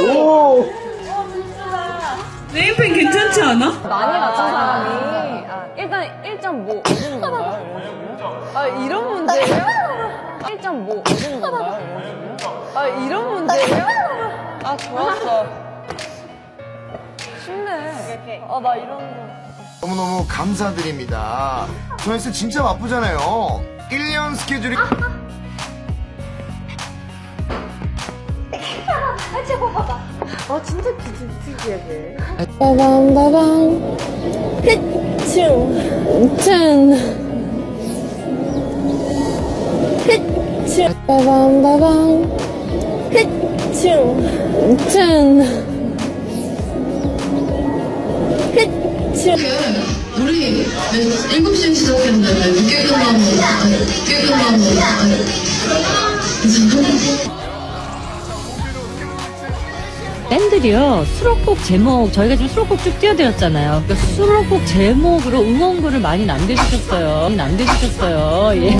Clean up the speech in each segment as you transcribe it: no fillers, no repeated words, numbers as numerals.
오! 네임펜 괜찮지 않아? 많이 맞춘 사람이 일단 1.5 얻은 건가요? 이런 문제예요? 1.5 얻은 건가요? 이런 문제예요? 좋았어. 쉽네. 나 이런 거. 너무너무 감사드립니다. 조회수 진짜 바쁘잖아요. 1년 스케줄이. 진짜 특이하게. 빠밤빠밤 흐충 짠 흐충 빠밤빠밤 흐충 짠 흐충 우리 7시에 시작했는데 왜 늦게 끝나면 밴들이요 수록곡 제목 저희가 지금 수록곡 쭉 띄워드렸잖아요. 그러니까 수록곡 제목으로 응원글을 많이 남겨주셨어요. 예.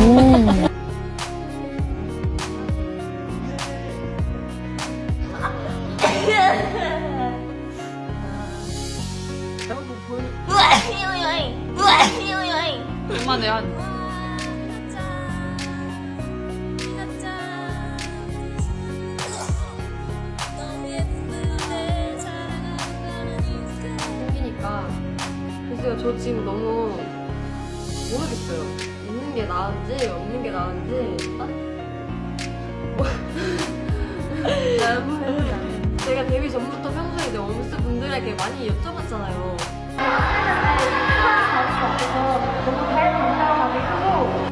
얼마네 한. 생기니까 글쎄요 저 지금 너무 모르겠어요. 있는 게 나은지 없는 게 나은지 제가 데뷔 전부터 평소에 이제 웜스 분들에게 많이 여쭤봤잖아요. 너무 잘 감사하고